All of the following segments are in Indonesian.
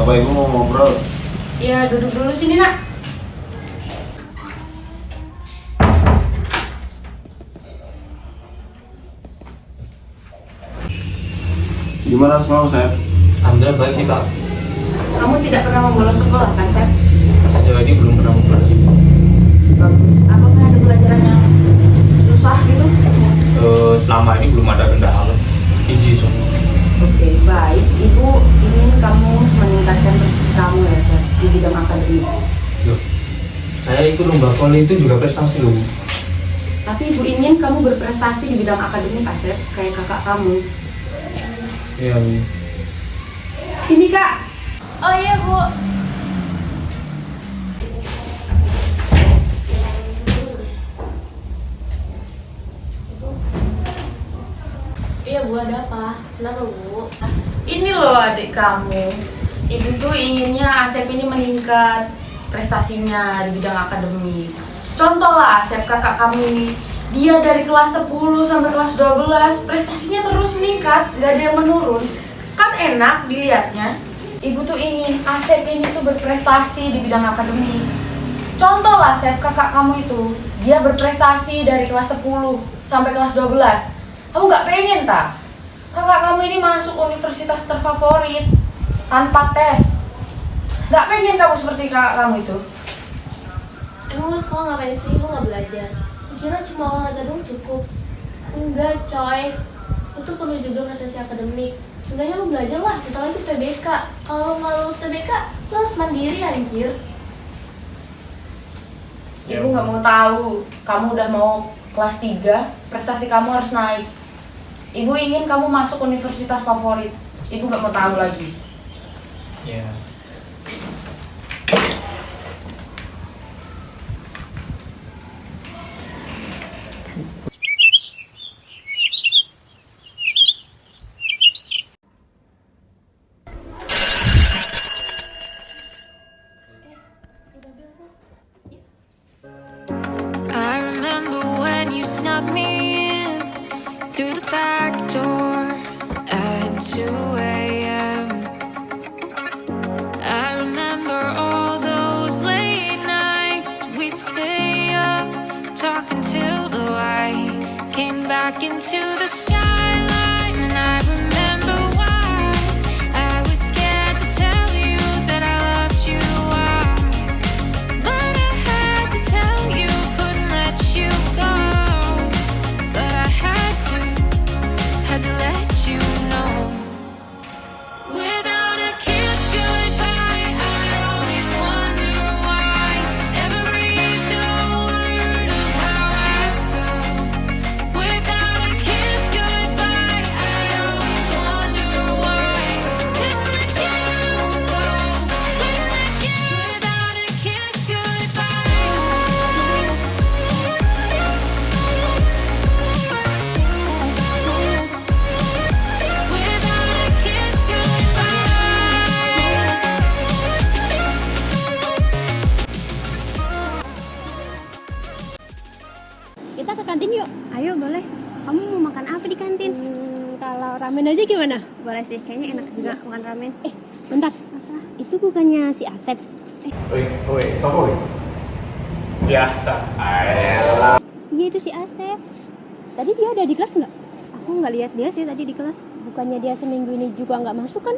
Bapak Ibu mau ngobrol. Iya, duduk dulu sini, Nak. Gimana semua, Chef? Alhamdulillah baik sih Pak. Kamu tidak pernah membolos sekolah kan, Chef? Sejauh ini belum pernah membolos. Bagus. Apakah ada pelajaran yang susah gitu? Selama ini belum ada kendala. Izin so. Oke, baik. Ibu ingin kamu meningkatkan prestasi kamu ya, Chef, di bidang akademik. Loh, saya ikut lomba voli itu juga prestasi loh. Tapi Ibu ingin kamu berprestasi di bidang akademik, Chef, kayak kakak kamu. Iya. Sini, Kak. Oh iya Bu. Iya Bu, ada apa? Kenapa Bu? Ini loh adik kamu. Ibu tuh inginnya Asep ini meningkat prestasinya di bidang akademik. Contoh lah Asep, kakak kamu ini. Dia dari kelas 10 sampai kelas 12 prestasinya terus meningkat, gak ada yang menurun. Kan enak dilihatnya. Ibu tuh ingin Asep ini tuh berprestasi di bidang akademik. Contoh lah Asep, kakak kamu itu. Dia berprestasi dari kelas 10 sampai kelas 12. Kamu gak pengen tak? Kakak kamu ini masuk universitas terfavorit tanpa tes. Gak pengen kamu seperti kakak kamu itu? Emang lu sekolah ngapain sih? Lu gak belajar? Kira cuma olahraga doang cukup? Enggak coy. Lu tuh perlu juga prestasi akademik. Seenggaknya lu belajar lah, bentar lagi PBK. Kalau nggak lulus PBK, lu harus mandiri anjir. Ibu nggak mau tahu, kamu udah mau kelas 3, prestasi kamu harus naik. Ibu ingin kamu masuk universitas favorit. Ibu nggak mau tahu lagi. Iya. I remember when you snuck me in through the back door at 2 a.m. I remember all those late nights we'd stay up talking till the light came back into the skyline, and I remember why I was scared to tell you that I loved you. But I had to tell you, couldn't let you go. But I had to let you know. Without a kiss goodbye, I'd always wonder why. Never breathed a word of how I felt. Without a kiss goodbye, I'd always wonder why. Couldn't let you go, couldn't let you. Without a kiss goodbye. Without a kiss goodbye. Kita ke kantin yuk. Ayo boleh. Kamu mau makan apa di kantin? Kalau ramen aja gimana? Boleh sih, kayaknya enak juga makan ramen. Bentar. Apa? Itu bukannya si Asep? Oi, siapa oi? Biasa. Ayolah. Iya itu si Asep. Tadi dia ada di kelas nggak? Aku nggak lihat dia sih tadi di kelas. Bukannya dia seminggu ini juga nggak masuk kan?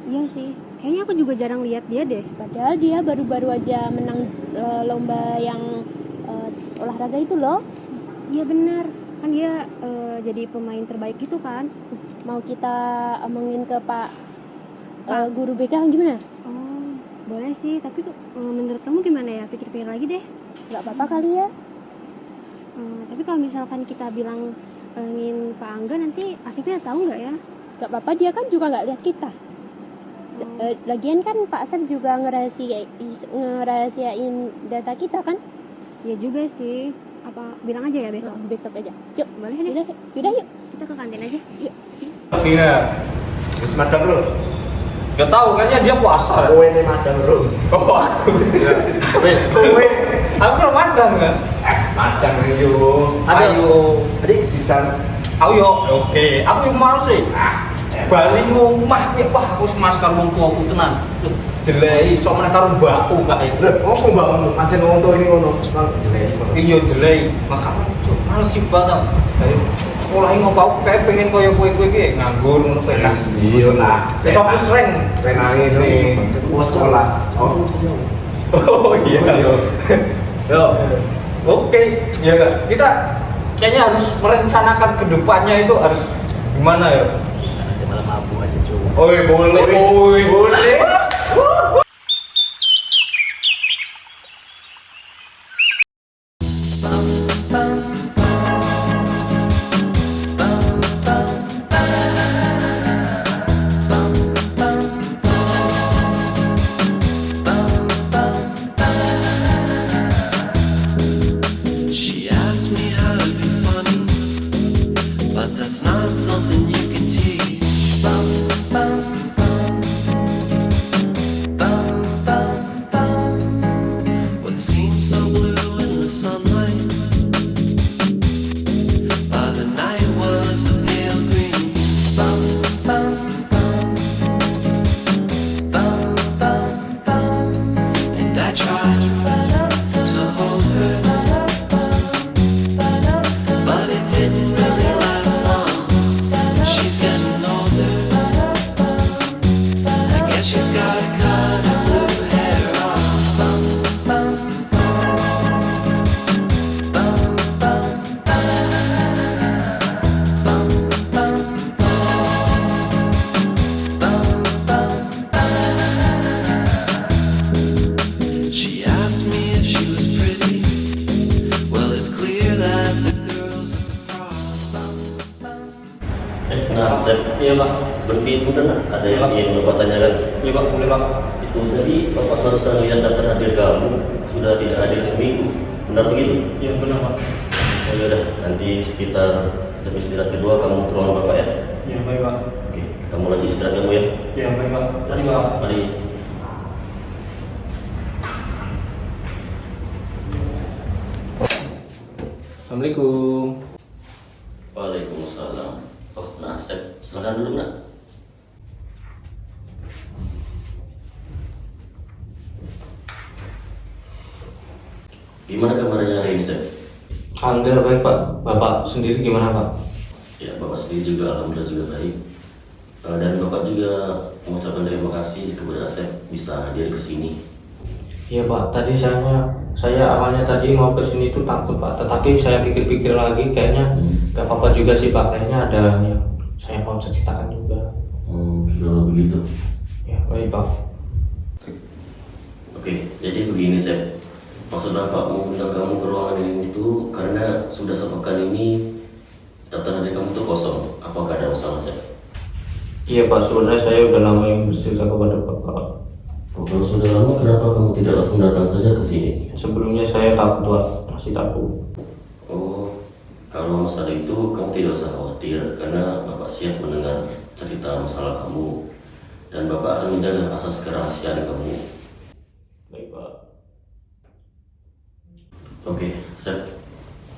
Iya sih. Kayaknya aku juga jarang lihat dia deh. Padahal dia baru-baru aja menang lomba yang olahraga itu loh. Iya benar. Kan dia jadi pemain terbaik gitu kan. Mau kita omongin ke Pak Pak. Guru BK gimana? Oh, boleh sih. Tapi menurut kamu gimana ya? Pikir-pikir lagi deh. Nggak apa-apa kali ya? Tapi kalau misalkan kita bilang ingin Pak Angga, nanti Asifnya tahu nggak ya? Nggak apa-apa, dia kan juga nggak lihat kita. Lagian kan Pak Asep juga ngerahasiain data kita kan? Iya juga sih. Apa bilang aja ya besok? Besok aja. Yuk, Boleh deh. Yaudah yuk. Kita ke kantin aja. Yuk. Kira. Wis madang bro. Gak tahu kayaknya dia puasa. Kowe ini madang bro. Oh aku. Wes kowe. Aku belum madang Mas. Madang ayo. Ayo. Adik sisan. Ayo. Oke. Aku yang mau sih. Bali ngomah ya wah aku semas karo wong tuaku tenan. jelei sok meneh karo mbakku kae. Lho, opo mbakmu? Pancen wong tuwa iki ngono. Nang jelek. Iya jelei. Makane cuk males sih banget. Dari sekolah ini ngopo aku kayak pengen koyo kowe iki nganggur ngono penas. Iya lah. Wis aku sering Renane ini sekolah. Oh iya. Yo. Oke, ya enggak. Kita kayaknya harus merencanakan ke depannya itu harus gimana ya? Malah mabuk aja coba. Oi, boleh. Oi, boleh. She asked me how to be funny, but that's not something you can teach. What seems so blue in the sunlight, by the night was a pale green. And I tried to hold her, but it didn't really last long. She's getting older. I guess she's gotta cut her blue hair off. She asked me if she was pretty. Well, it's clear that the girls at the front. Nah, Sep, Iya, Pak. berhenti sebentar nak. Ada yang Iya, Pak. ingin Bapak tanyakan. Iya, Pak, boleh, Pak. Itu tadi Bapak barusan lihat daftar hadir kamu sudah tidak hadir seminggu. Benar begitu? Iya, benar, Pak. Oh ya udah, nanti sekitar jam istirahat kedua kamu ke ruangan Bapak ya. Iya, baik, Pak. Oke, kamu lanjut istirahat kamu ya. Iya, baik, Pak. Tadi, Pak. Mari. Assalamualaikum. Waalaikumsalam. Oh, nah Sep, silakan duduk nak. Gimana kabarnya hari ini Sep? Alhamdulillah baik, Pak. Bapak sendiri gimana, Pak? Ya, Bapak sendiri juga alhamdulillah juga baik. Dan Bapak juga mengucapkan terima kasih kepada Asep bisa hadir ke sini. Iya, Pak. Tadi saya awalnya tadi mau ke sini tuh takut, Pak. Tetapi saya pikir-pikir lagi kayaknya gak apa-apa juga sih, Pak. Kayaknya ada yang saya mau ceritakan juga. Kalau begitu. Ya, baik, Pak. Oke, jadi begini Sep. Maksud Bapak mengundang kamu ke ruangan ini itu karena sudah sepekan ini daftar hadir kamu tuh kosong. Apakah ada masalah Sep? Iya, Pak. Sebenarnya saya udah lama yang bercerita kepada Bapak. Oh, kalau sudah lama kenapa kamu tidak langsung datang saja ke sini? Sebelumnya saya takut, Pak. Masih takut. Oh, kalau masalah itu kamu tidak usah khawatir karena Bapak siap mendengar cerita masalah kamu dan Bapak akan menjaga asas kerahasiaan kamu. Baik, Pak. Oke, Sep.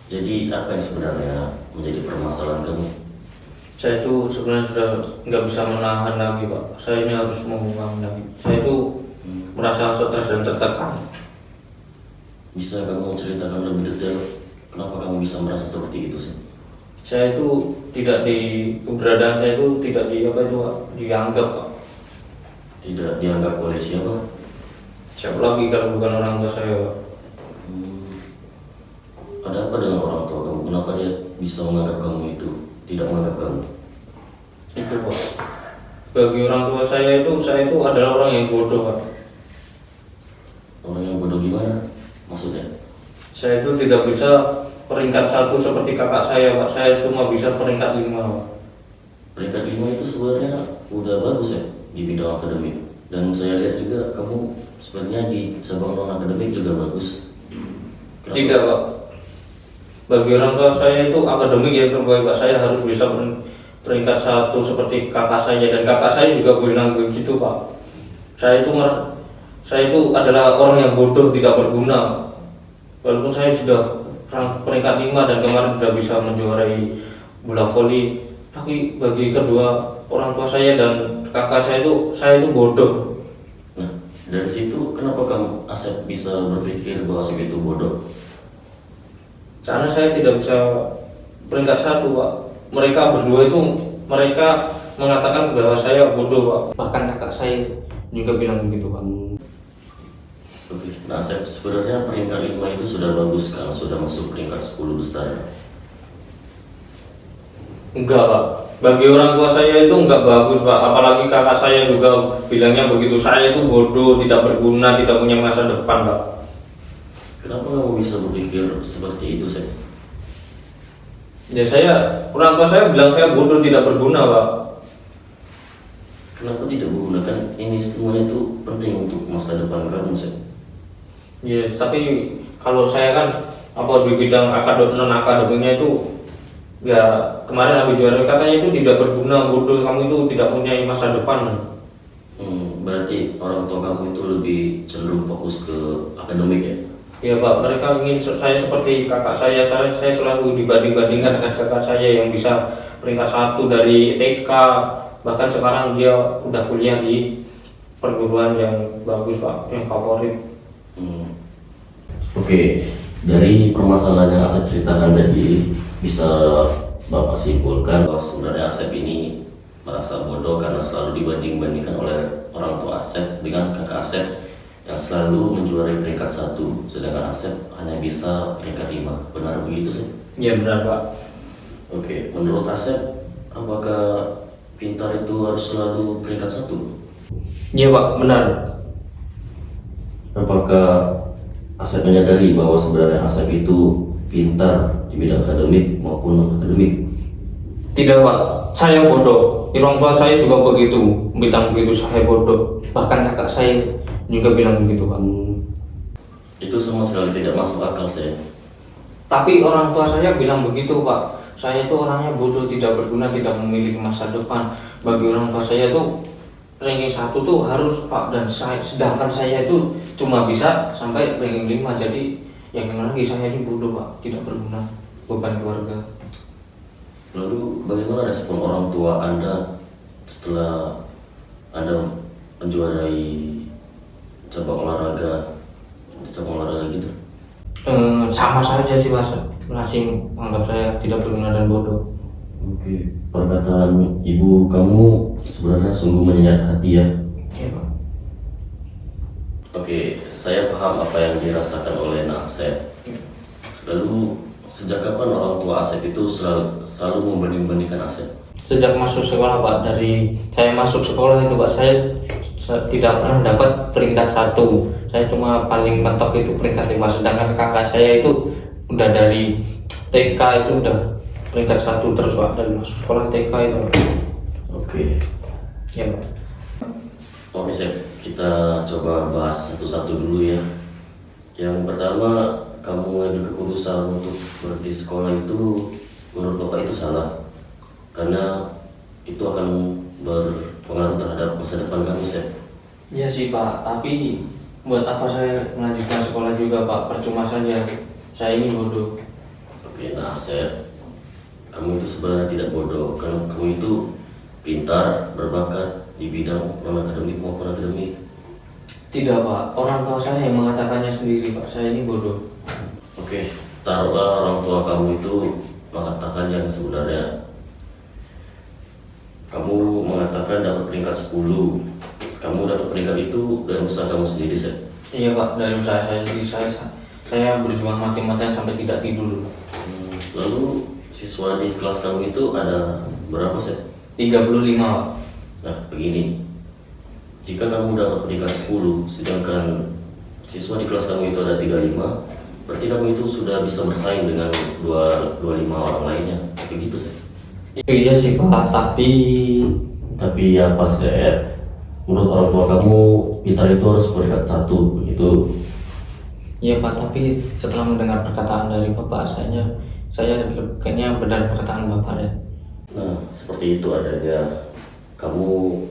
Jadi apa yang sebenarnya menjadi permasalahan kamu? Saya itu sebenarnya sudah nggak bisa menahan lagi, Pak. Saya ini harus mengungkapkan lagi. Saya itu merasa stres dan tertekan. Bisa kamu ceritakan lebih detail kenapa kamu bisa merasa seperti itu sih? Saya itu tidak keberadaan saya itu tidak Pak, dianggap, Pak. Tidak dianggap oleh siapa? Siapa lagi kalau bukan orang tua saya, Pak? Ada apa dengan orang tua kamu? Kenapa dia bisa menganggap kamu itu tidak menganggap kamu? Itu, Pak. Bagi orang tua saya itu adalah orang yang bodoh, Pak. Orang yang bodoh gimana? Maksudnya? Saya itu tidak bisa peringkat 1 seperti kakak saya, Pak. Saya cuma bisa peringkat 5, Pak. Peringkat 5 itu sebenarnya udah bagus ya di bidang akademik. Dan saya lihat juga kamu sebenarnya di cabang non akademik juga bagus. Kenapa? Tidak, Pak. Bagi orang tua saya itu akademik yang terbaik, Pak. Saya harus bisa peringkat 1 seperti kakak saya, dan kakak saya juga bilang begitu, Pak. Saya itu adalah orang yang bodoh, tidak berguna. Walaupun saya sudah peringkat 5 dan kemarin sudah bisa menjuarai bola voli, tapi bagi kedua orang tua saya dan kakak saya itu bodoh. Nah, Dari situ kenapa kamu Asep bisa berpikir bahwa Asep itu bodoh? Karena saya tidak bisa peringkat 1 Pak. Mereka berdua itu mereka mengatakan bahwa saya bodoh Pak. Bahkan kakak saya juga bilang begitu Pak. Oke, nah Asep, sebenarnya peringkat 5 itu sudah bagus kan, sudah masuk peringkat 10 besar. Enggak Pak, bagi orang tua saya itu enggak bagus Pak. Apalagi kakak saya juga bilangnya begitu, saya itu bodoh, tidak berguna, tidak punya masa depan Pak. Kenapa kamu bisa berpikir seperti itu, Sep? Ya orang tua saya bilang saya bodoh, tidak berguna Pak. Kenapa tidak menggunakan ini semuanya itu penting untuk masa depan kamu, Sep? Ya, tapi kalau saya kan di bidang non akademiknya itu ya kemarin habis juara katanya itu tidak berguna, bodoh, kamu itu tidak punya masa depan. Berarti orang tua kamu itu lebih cenderung fokus ke akademik ya? Ya Pak, mereka ingin saya seperti kakak saya selalu dibanding-bandingkan dengan kakak saya yang bisa peringkat 1 dari TK, bahkan sekarang dia udah kuliah di perguruan yang bagus Pak, yang favorit. Oke, dari permasalahan yang Asep ceritakan tadi bisa Bapak simpulkan bahwa sebenarnya Asep ini merasa bodoh karena selalu dibanding-bandingkan oleh orang tua Asep dengan kakak Asep yang selalu menjuarai peringkat 1, sedangkan Asep hanya bisa peringkat 5. Benar begitu sih? Ya benar Pak. Oke, menurut Asep apakah pintar itu harus selalu peringkat 1? Iya Pak, benar. Apakah Asep menyadari bahwa sebenarnya Asep itu pintar di bidang akademik maupun non-akademik? Tidak Pak, saya bodoh. Orang tua saya juga begitu, bilang begitu saya bodoh. Bahkan kakak saya juga bilang begitu Pak. Itu sama sekali tidak masuk akal saya. Tapi orang tua saya bilang begitu Pak. Saya itu orangnya bodoh, tidak berguna, tidak memiliki masa depan. Bagi orang tua saya itu ranking 1 tuh harus Pak, dan sedangkan saya itu cuma bisa sampai ranking 5. Jadi yang gimana lagi, saya ini bodoh Pak, tidak berguna, beban keluarga. Lalu bagaimana respon orang tua Anda setelah Anda menjuarai cabang olahraga gitu? Sama saja sih Pak, masih menganggap saya tidak berguna dan bodoh. Oke, perkataan ibu kamu sebenarnya sungguh menyayat hati ya. Iya Pak. Oke, saya paham apa yang dirasakan oleh Asep. Lalu sejak kapan orang tua Asep itu selalu membanding-bandingkan Asep? Sejak masuk sekolah Pak, dari saya masuk sekolah itu Pak, saya tidak pernah dapat peringkat 1. Saya cuma paling mentok itu peringkat 5, sedangkan kakak saya itu udah dari TK itu udah peringkat 1 terus Pak, dari masuk sekolah TK itu. Oke. Ya Pak. Oke Sep, kita coba bahas satu-satu dulu ya. Yang pertama, kamu mengambil keputusan untuk berhenti sekolah itu menurut Bapak itu salah, karena itu akan berpengaruh terhadap masa depan kamu Sep. Iya sih Pak, tapi buat apa saya melanjutkan sekolah juga Pak, percuma saja, saya ini bodoh. Oke, nah Sep, kamu itu sebenarnya tidak bodoh, karena kamu itu pintar, berbakat di bidang non-akademik maupun akademik. Tidak Pak, orang tua saya yang mengatakannya sendiri Pak, saya ini bodoh. Oke, taruhlah orang tua kamu itu mengatakan yang sebenarnya. Kamu mengatakan dapat peringkat 10. Kamu dapat peringkat itu dari usaha kamu sendiri, Sep? Iya Pak, dari usaha saya sendiri. Saya berjuang mati-matian sampai tidak tidur. Lalu siswa di kelas kamu itu ada berapa, Sep? 35 Pak. Nah, begini. Jika kamu dapat peringkat 10, sedangkan siswa di kelas kamu itu ada 35, berarti kamu itu sudah bisa bersaing dengan 25 orang lainnya. Begitu, Sep? Iya sih Pak, Tapi apa, Sep? Menurut orang tua kamu, pintar itu harus peringkat 1, begitu? iya Pak, tapi setelah mendengar perkataan dari Bapak, saya kayaknya benar perkataan Bapak ya. Nah, seperti itu adanya. Kamu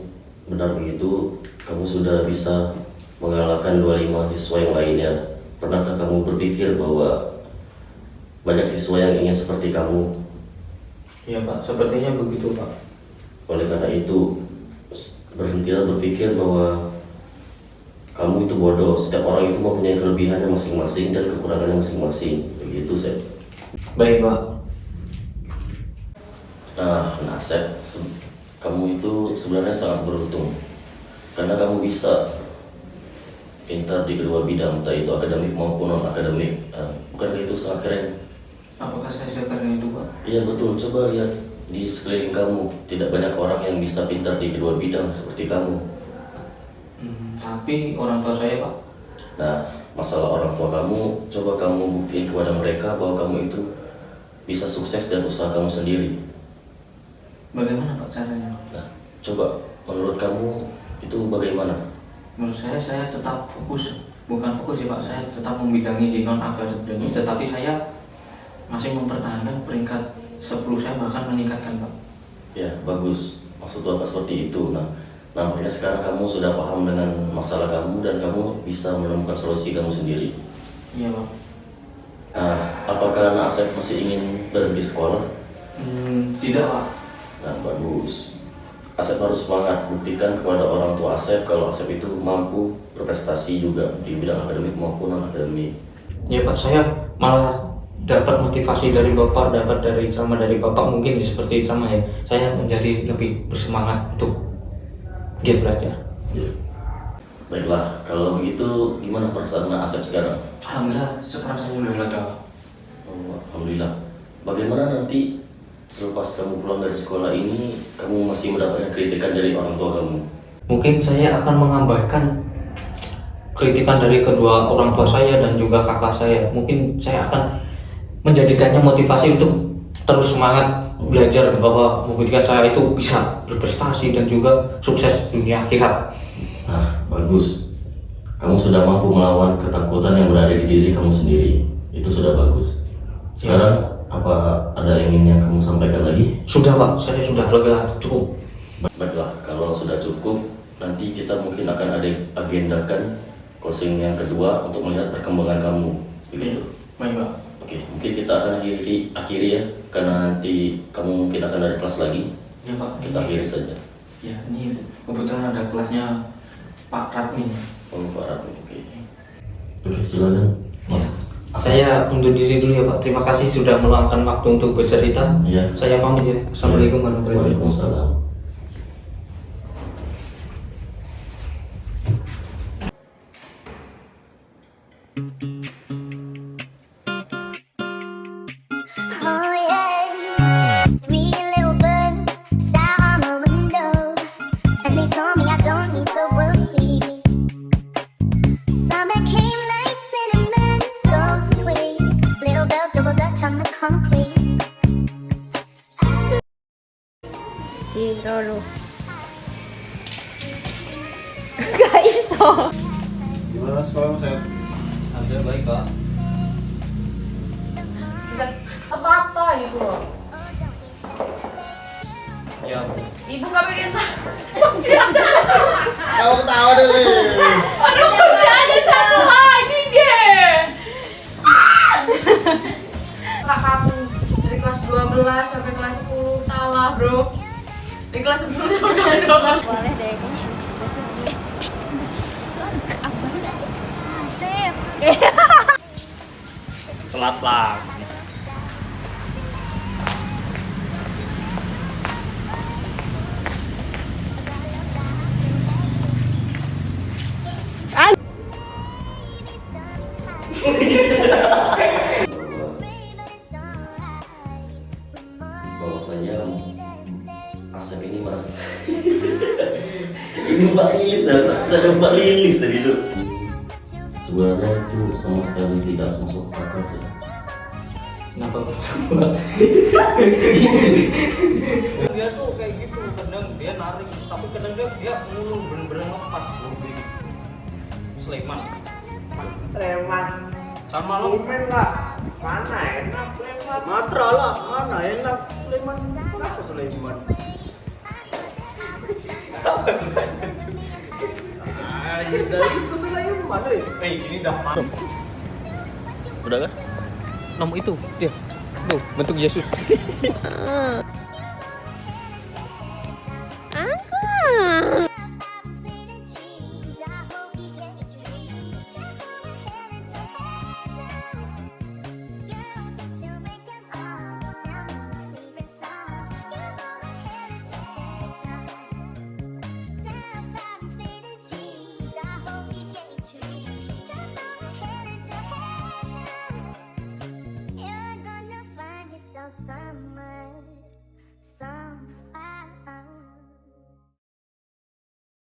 benar begitu, kamu sudah bisa mengalahkan 25 siswa yang lainnya. Pernahkah kamu berpikir bahwa banyak siswa yang ingin seperti kamu? Iya Pak, sepertinya begitu Pak. Oleh karena itu, berhentilah berpikir bahwa kamu itu bodoh. Setiap orang itu mempunyai kelebihannya masing-masing dan kekurangannya masing-masing. Begitu, Sep. Baik, Pak. Nah, Sep, kamu itu sebenarnya sangat beruntung karena kamu bisa pintar di kedua bidang, entah itu akademik maupun non-akademik. Bukankah itu sangat keren? Apakah saya keren itu, Pak? Iya betul, coba lihat di sekeliling kamu. Tidak banyak orang yang bisa pintar di kedua bidang seperti kamu. Tapi orang tua saya, Pak. Nah, masalah orang tua kamu, coba kamu buktiin kepada mereka bahwa kamu itu bisa sukses dan usaha kamu sendiri. Bagaimana, Pak, caranya? Nah, coba menurut kamu itu bagaimana? Menurut saya tetap fokus. Bukan fokus ya, Pak. Saya tetap membidangi di non-akademis, tetapi saya masih mempertahankan peringkat 10 saya, bahkan meningkatkan, Pak. Ya, bagus. Maksud Bapak seperti itu. Nampaknya sekarang kamu sudah paham dengan masalah kamu dan kamu bisa menemukan solusi kamu sendiri. Iya, Pak. Nah, apakah anak Asep masih ingin berhenti sekolah? Tidak, Pak. Nah, bagus. Asep harus semangat, buktikan kepada orang tua Asep kalau Asep itu mampu berprestasi juga di bidang akademik maupun non-akademik. Ya, Pak, saya malah dapat motivasi dari Bapak, dapat dari ceramah dari Bapak, mungkin seperti ceramah ya. Saya menjadi lebih bersemangat untuk giat belajar. Ya. Baiklah, kalau begitu gimana perasaan Asep sekarang? Alhamdulillah, sekarang saya sudah lega. Oh, alhamdulillah. Bagaimana nanti selepas kamu pulang dari sekolah ini, kamu masih mendapatkan kritikan dari orang tua kamu? Mungkin saya akan mengabaikan kritikan dari kedua orang tua saya dan juga kakak saya. Mungkin saya akan menjadikannya motivasi untuk terus semangat belajar, bahwa membuktikan saya itu bisa berprestasi dan juga sukses dunia akhirat. Nah, bagus. Kamu sudah mampu melawan ketakutan yang berada di diri kamu sendiri. Itu sudah bagus. Sekarang apa ada yang kamu sampaikan lagi? Sudah, Pak, saya sudah lega, cukup. Baiklah, kalau sudah cukup, nanti kita mungkin akan ada agendakan coaching yang kedua untuk melihat perkembangan kamu. Begitu. Baik, Pak. Oke, mungkin kita akan akhiri ya, karena nanti kamu mungkin akan ada kelas lagi. Ya, Pak. Kita akhiri saja. Ya, ini kebetulan ada kelasnya Pak Radmin. Oh, Pak Radmin. Oke. Oke, silakan, Mas. Saya undur diri dulu ya, Pak. Terima kasih sudah meluangkan waktu untuk bercerita. Iya. Saya pamit ya. Assalamualaikum warahmatullahi wabarakatuh. Waalaikumsalam. Oh yeah, three little birds sat on the window, and they told me I don't need to worry. Summer came like cinnamon, so sweet. Little bells double dutch on the concrete. Intro lu. Gak iso. Gimana sekolah, Sep? Alhamdulillah baik, Pak. Apa-apa gitu loh. Ya. Ibu gak pengen tahu. Kamu ketawa deh, Le. Aduh, masih ada satu lagi, geng. Kak kamu dari kelas 12 sampai kelas 10 salah, bro. Di kelas 10 udah 12. Boleh deh. Telat lah. Bahwasanya Asep ini merasa ini Mbak Lilis dari Mbak Lilis tadi itu. Sebenarnya itu sama sekali tidak masuk akal sih. Kenapa? Dia tuh kayak gitu, kadang dia narik, tapi kadang dia ngulung bener-bener lepas. Sleman. Sama lo main lah. Mana enak Sleman? Matra lah, mana enak Sleman? Kenapa Sleman? Dari itu Sleman, Le. Ini dah masuk. Udah kan? Nomor itu dia. Tuh, bentuk Yesus.